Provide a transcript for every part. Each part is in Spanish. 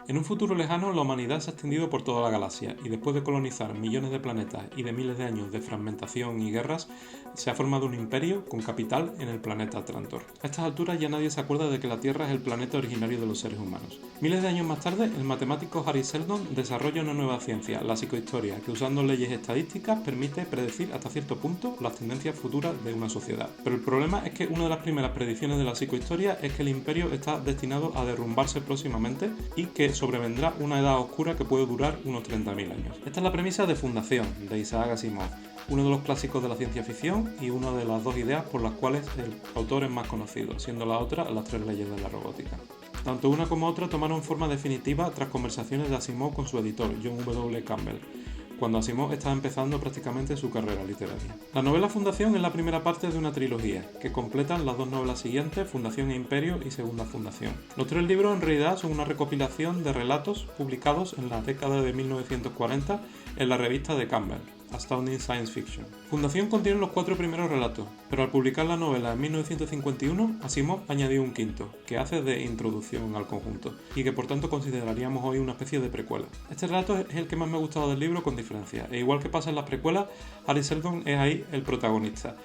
En un futuro lejano, la humanidad se ha extendido por toda la galaxia y después de colonizar millones de planetas y de miles de años de fragmentación y guerras, se ha formado un imperio con capital en el planeta Trantor. A estas alturas ya nadie se acuerda de que la Tierra es el planeta originario de los seres humanos. Miles de años más tarde, el matemático Harry Seldon desarrolla una nueva ciencia, la psicohistoria, que usando leyes estadísticas permite predecir hasta cierto punto las tendencias futuras de una sociedad. Pero el problema es que una de las primeras predicciones de la psicohistoria es que el imperio está destinado a derrumbarse próximamente y que sobrevendrá una edad oscura que puede durar unos 30.000 años. Esta es la premisa de Fundación, de Isaac Asimov, uno de los clásicos de la ciencia ficción y una de las dos ideas por las cuales el autor es más conocido, siendo la otra las tres leyes de la robótica. Tanto una como otra tomaron forma definitiva tras conversaciones de Asimov con su editor, John W. Campbell, cuando Asimov estaba empezando prácticamente su carrera literaria. La novela Fundación es la primera parte de una trilogía, que completan las dos novelas siguientes, Fundación e Imperio y Segunda Fundación. Los tres libros en realidad son una recopilación de relatos publicados en la década de 1940 en la revista de Campbell, Astounding Science Fiction. Fundación contiene los cuatro primeros relatos, pero al publicar la novela en 1951, Asimov añadió un quinto, que hace de introducción al conjunto, y que por tanto consideraríamos hoy una especie de precuela. Este relato es el que más me ha gustado del libro con diferencia, e igual que pasa en las precuelas, Harry Seldon es ahí el protagonista,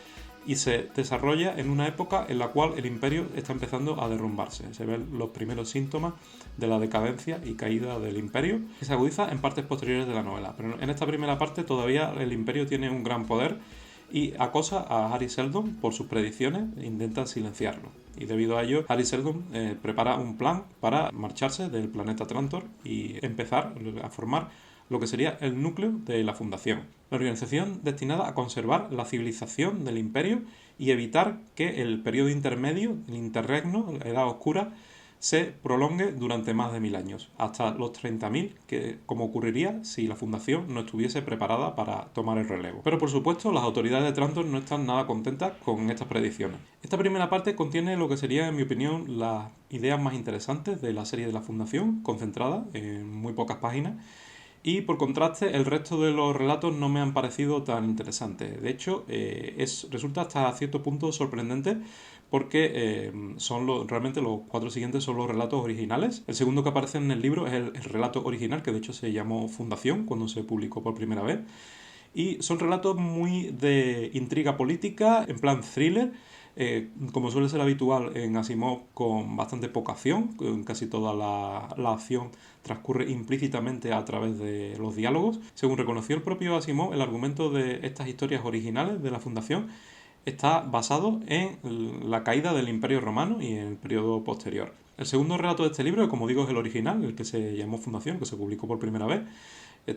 y se desarrolla en una época en la cual el imperio está empezando a derrumbarse. Se ven los primeros síntomas de la decadencia y caída del imperio, que se agudiza en partes posteriores de la novela. Pero en esta primera parte todavía el imperio tiene un gran poder y acosa a Harry Seldon por sus predicciones e intenta silenciarlo. Y debido a ello, Harry Seldon prepara un plan para marcharse del planeta Trantor y empezar a formar lo que sería el núcleo de la Fundación, la organización destinada a conservar la civilización del imperio y evitar que el periodo intermedio, el interregno, la Edad Oscura, se prolongue durante más de 1000 años, hasta los 30.000, que como ocurriría si la Fundación no estuviese preparada para tomar el relevo. Pero por supuesto, las autoridades de Trantor no están nada contentas con estas predicciones. Esta primera parte contiene lo que sería, en mi opinión, las ideas más interesantes de la serie de la Fundación, concentrada en muy pocas páginas, y por contraste, el resto de los relatos no me han parecido tan interesantes. De hecho, resulta hasta cierto punto sorprendente porque realmente los cuatro siguientes son los relatos originales. El segundo que aparece en el libro es el relato original, que de hecho se llamó Fundación cuando se publicó por primera vez. Y son relatos muy de intriga política, en plan thriller, como suele ser habitual en Asimov, con bastante poca acción, casi toda la acción transcurre implícitamente a través de los diálogos. Según reconoció el propio Asimov, el argumento de estas historias originales de la Fundación está basado en la caída del Imperio Romano y en el periodo posterior. El segundo relato de este libro, que como digo es el original, el que se llamó Fundación, que se publicó por primera vez,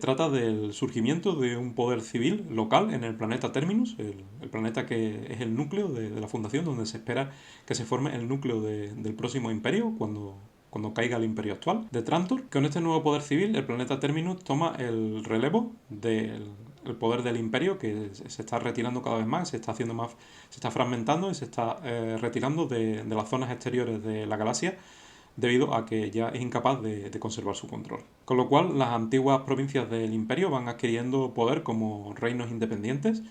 trata del surgimiento de un poder civil local en el planeta Terminus, el planeta que es el núcleo de la Fundación, donde se espera que se forme el núcleo del próximo imperio cuando caiga el imperio actual de Trantor. Con este nuevo poder civil, el planeta Terminus toma el relevo del poder del imperio, que se está retirando cada vez más, se está fragmentando y se está retirando de las zonas exteriores de la galaxia, debido a que ya es incapaz de conservar su control. Con lo cual, las antiguas provincias del imperio van adquiriendo poder como reinos independientes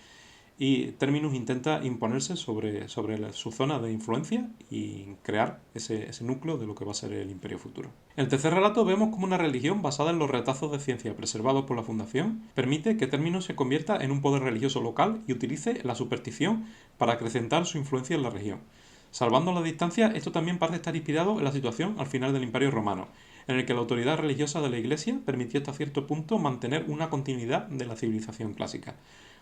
y Terminus intenta imponerse sobre su zona de influencia y crear ese núcleo de lo que va a ser el imperio futuro. En el tercer relato vemos como una religión basada en los retazos de ciencia preservados por la Fundación permite que Terminus se convierta en un poder religioso local y utilice la superstición para acrecentar su influencia en la región. Salvando la distancia, esto también parece estar inspirado en la situación al final del Imperio Romano, en el que la autoridad religiosa de la Iglesia permitió hasta cierto punto mantener una continuidad de la civilización clásica.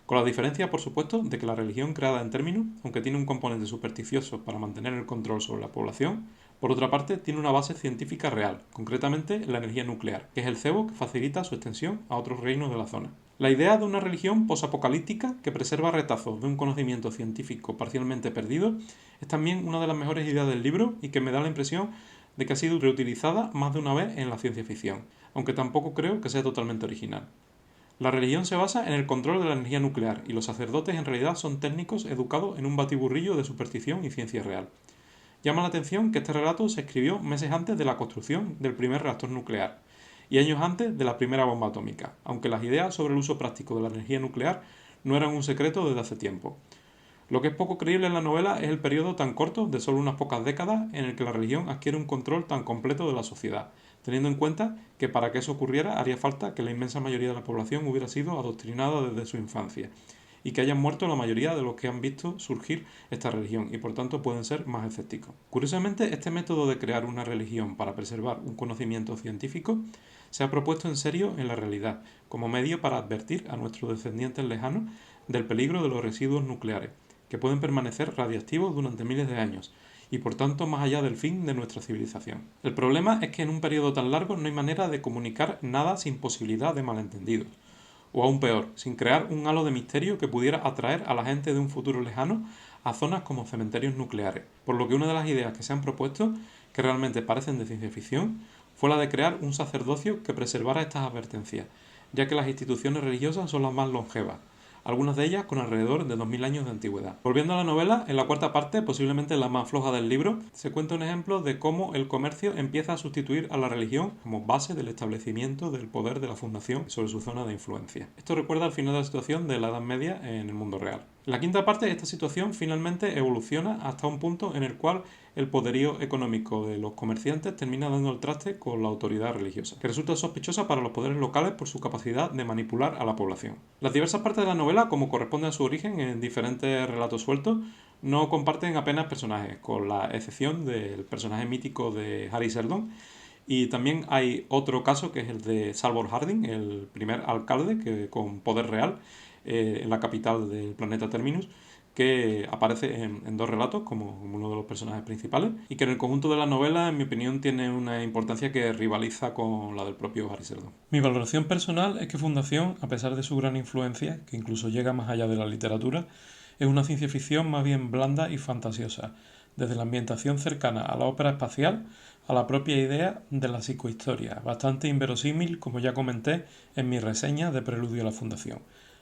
Con la diferencia, por supuesto, de que la religión creada en Terminus, aunque tiene un componente supersticioso para mantener el control sobre la población, por otra parte tiene una base científica real, concretamente la energía nuclear, que es el cebo que facilita su extensión a otros reinos de la zona. La idea de una religión posapocalíptica que preserva retazos de un conocimiento científico parcialmente perdido es también una de las mejores ideas del libro y que me da la impresión de que ha sido reutilizada más de una vez en la ciencia ficción, aunque tampoco creo que sea totalmente original. La religión se basa en el control de la energía nuclear y los sacerdotes en realidad son técnicos educados en un batiburrillo de superstición y ciencia real. Llama la atención que este relato se escribió meses antes de la construcción del primer reactor nuclear y años antes de la primera bomba atómica, aunque las ideas sobre el uso práctico de la energía nuclear no eran un secreto desde hace tiempo. Lo que es poco creíble en la novela es el periodo tan corto, de solo unas pocas décadas, en el que la religión adquiere un control tan completo de la sociedad, teniendo en cuenta que para que eso ocurriera haría falta que la inmensa mayoría de la población hubiera sido adoctrinada desde su infancia, y que hayan muerto la mayoría de los que han visto surgir esta religión y por tanto pueden ser más escépticos. Curiosamente, este método de crear una religión para preservar un conocimiento científico se ha propuesto en serio en la realidad, como medio para advertir a nuestros descendientes lejanos del peligro de los residuos nucleares, que pueden permanecer radiactivos durante miles de años, y por tanto más allá del fin de nuestra civilización. El problema es que en un periodo tan largo no hay manera de comunicar nada sin posibilidad de malentendidos, o aún peor, sin crear un halo de misterio que pudiera atraer a la gente de un futuro lejano a zonas como cementerios nucleares, por lo que una de las ideas que se han propuesto, que realmente parecen de ciencia ficción, fue la de crear un sacerdocio que preservara estas advertencias, ya que las instituciones religiosas son las más longevas, algunas de ellas con alrededor de 2000 años de antigüedad. Volviendo a la novela, en la cuarta parte, posiblemente la más floja del libro, se cuenta un ejemplo de cómo el comercio empieza a sustituir a la religión como base del establecimiento del poder de la fundación sobre su zona de influencia. Esto recuerda al final de la situación de la Edad Media en el mundo real. En la quinta parte, esta situación finalmente evoluciona hasta un punto en el cual el poderío económico de los comerciantes termina dando el traste con la autoridad religiosa, que resulta sospechosa para los poderes locales por su capacidad de manipular a la población. Las diversas partes de la novela, como corresponde a su origen en diferentes relatos sueltos, no comparten apenas personajes, con la excepción del personaje mítico de Harry Seldon. Y también hay otro caso que es el de Salvor Harding, el primer alcalde que con poder real en la capital del planeta Terminus, que aparece en dos relatos como uno de los personajes principales y que en el conjunto de la novela, en mi opinión, tiene una importancia que rivaliza con la del propio Harry Seldon. Mi valoración personal es que Fundación, a pesar de su gran influencia, que incluso llega más allá de la literatura, es una ciencia ficción más bien blanda y fantasiosa, desde la ambientación cercana a la ópera espacial a la propia idea de la psicohistoria, bastante inverosímil, como ya comenté en mi reseña de Preludio a la Fundación,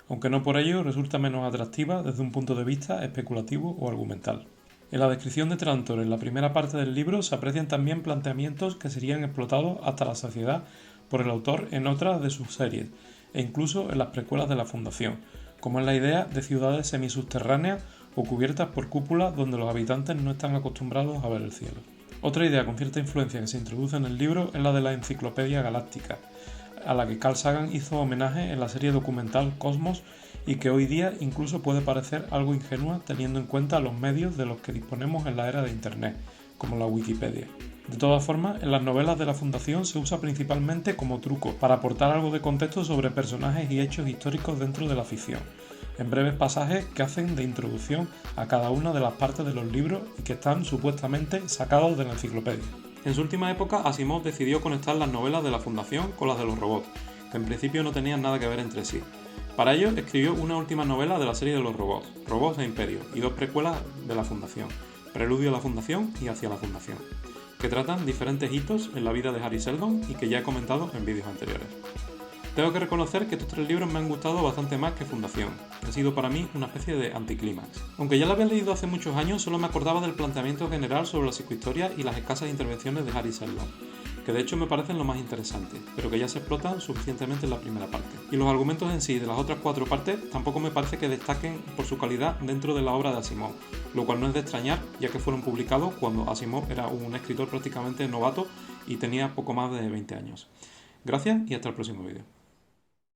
aunque no por ello resulta menos atractiva desde un punto de vista especulativo o argumental. En la descripción de Trantor, en la primera parte del libro, se aprecian también planteamientos que serían explotados hasta la saciedad por el autor en otras de sus series, e incluso en las precuelas de la Fundación, como es la idea de ciudades semisubterráneas o cubiertas por cúpulas donde los habitantes no están acostumbrados a ver el cielo. Otra idea con cierta influencia que se introduce en el libro es la de la Enciclopedia Galáctica, a la que Carl Sagan hizo homenaje en la serie documental Cosmos y que hoy día incluso puede parecer algo ingenua teniendo en cuenta los medios de los que disponemos en la era de Internet, como la Wikipedia. De todas formas, en las novelas de la Fundación se usa principalmente como truco para aportar algo de contexto sobre personajes y hechos históricos dentro de la ficción, en breves pasajes que hacen de introducción a cada una de las partes de los libros y que están supuestamente sacados de la enciclopedia. En su última época, Asimov decidió conectar las novelas de la Fundación con las de los robots, que en principio no tenían nada que ver entre sí. Para ello, escribió una última novela de la serie de los robots, Robots e Imperio, y dos precuelas de la Fundación, Preludio a la Fundación y Hacia la Fundación, que tratan diferentes hitos en la vida de Harry Seldon y que ya he comentado en vídeos anteriores. Tengo que reconocer que estos tres libros me han gustado bastante más que Fundación, que ha sido para mí una especie de anticlímax. Aunque ya lo había leído hace muchos años, solo me acordaba del planteamiento general sobre la psicohistoria y las escasas intervenciones de Harry Seldon, que de hecho me parecen lo más interesante, pero que ya se explotan suficientemente en la primera parte. Y los argumentos en sí de las otras cuatro partes tampoco me parece que destaquen por su calidad dentro de la obra de Asimov, lo cual no es de extrañar, ya que fueron publicados cuando Asimov era un escritor prácticamente novato y tenía poco más de 20 años. Gracias y hasta el próximo vídeo.